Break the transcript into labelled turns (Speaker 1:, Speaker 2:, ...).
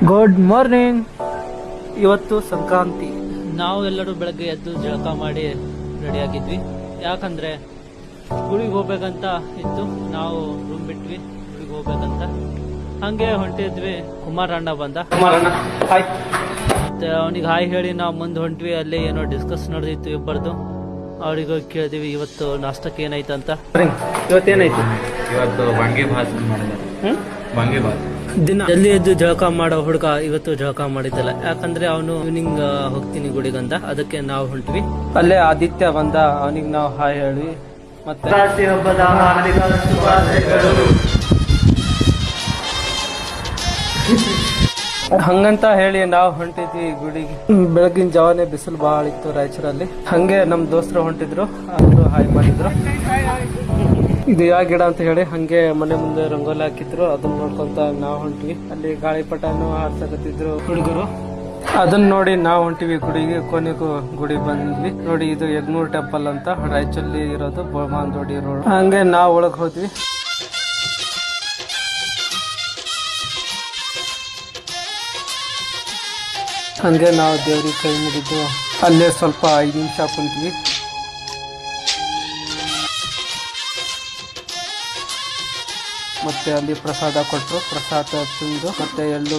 Speaker 1: Good morning. ಇವತ್ತು ಸಂಕ್ರಾಂತಿ.
Speaker 2: ನಾವು ಎಲ್ಲರೂ ಬೆಳಗ್ಗೆ ಎದ್ದು ಜಳಕ ಮಾಡಿ ರೆಡಿಯಾಗಿದ್ವಿ. ಯಾಕಂದ್ರೆ ಗುಡಿಗೆ ಹೋಗ್ಬೇಕಂತ ಇತ್ತು. ನಾವು ರೂಮ್ ಬಿಟ್ವಿ ಗುಡಿಗೆ ಹೋಗ್ಬೇಕಂತ. ಹಂಗೆ ಹೊಂಟಿದ್ವಿ. ಕುಮಾರ್ ಅಣ್ಣ ಬಂದ.
Speaker 1: ಹಾಯ್.
Speaker 2: ಮತ್ತೆ ಅವನಿಗೆ ಹಾಯ್ ಹೇಳಿ ನಾವು ಮುಂದೆ ಹೊಂಟ್ವಿ. ಅಲ್ಲಿ ಏನೋ ಡಿಸ್ಕಸ್ ನಡೆದಿತ್ತು ಇಬ್ಬರದು. ಅವ್ರಿಗೆ ಹೋಗಿ ಕೇಳಿದ್ವಿ ಇವತ್ತು ನಾಷ್ಟಕ್ಕೆ ಏನಾಯ್ತಂತ.
Speaker 1: ಇವತ್ತೇನಾಯ್ತು?
Speaker 3: ಇವತ್ತು ವಾಂಗಿ ಭಾತ್ ಮಾಡಿದ್ದಾರೆ. ವಾಂಗಿ ಭಾತ್
Speaker 2: ದಿನ ಜಲ್ದಿ ಎದ್ದು ಜಳಕ ಮಾಡೋ ಹುಡುಗ ಇವತ್ತು ಜಳಕ ಮಾಡಿದ್ದಲ್ಲ. ಯಾಕಂದ್ರೆ ಅವನು ಈವ್ನಿಂಗ್ ಹೋಗ್ತೀನಿ ಗುಡಿಗಂತ. ಅದಕ್ಕೆ ನಾವು ಹೊಂಟ್ವಿ.
Speaker 1: ಅಲ್ಲೇ ಆದಿತ್ಯ ಬಂದ. ಅವನಿಗೆ ನಾವು ಹಾಯ್ ಹೇಳಿ ಮತ್ತೆ ಹಬ್ಬದ ಹಾರ್ದಿಕ ಶುಭಾಶಯಗಳು ಹಂಗಂತ ಹೇಳಿ ನಾವು ಹೊಂಟಿದ್ವಿ ಗುಡಿಗೆ. ಬೆಳಗಿನ ಜಾವನೆ ಬಿಸಿಲು ಬಹಳ ಇತ್ತು ರಾಯಚೂರಲ್ಲಿ. ಹಂಗೆ ನಮ್ ದೋಸ್ತರು ಹೊಂಟಿದ್ರು, ಅವರು ಹಾಯ್ ಮಾಡಿದ್ರು. ಇದು ಯಾವ ಗಿಡ ಅಂತ ಹೇಳಿ ಹಂಗೆ ಮನೆ ಮುಂದೆ ರಂಗೋಲಿ ಹಾಕಿದ್ರು. ಅದನ್ನ ನೋಡ್ಕೊಂತ ನಾವು ಹೊಂಟಿವಿ. ಅಲ್ಲಿ ಗಾಳಿಪಟನು ಹಾಡ್ಸಕತ್ತಿದ್ರು ಹುಡುಗರು. ಅದನ್ನ ನೋಡಿ ನಾವು ಹೊಂಟಿವಿ ಗುಡಿಗೆ. ಕೊನೆಗೂ ಗುಡಿ ಬಂದ್ವಿ. ನೋಡಿ ಇದು ಯಗ್ನೂರ್ ಟೆಂಪಲ್ ಅಂತ ರಾಯಚೂರಲ್ಲಿ ಇರೋದು, ಬೋಳ್ಮಾಂದೋಡಿ ರೋಡ್. ಹಂಗೆ ನಾವು ಒಳಗ್ ಹೋದ್ವಿ. ಹಂಗೆ ನಾವು ದೇವ್ರಿಗೆ ಕೈ ಮುಗಿದ್ದು ಅಲ್ಲೇ ಸ್ವಲ್ಪ 5 ನಿಮಿಷ ಕುಂತ್ವಿ. ಮತ್ತೆ ಅಲ್ಲಿ ಪ್ರಸಾದ ಕೊಟ್ಟರು. ಪ್ರಸಾದ ತಿಂದು ಮತ್ತೆ ಎಳ್ಳು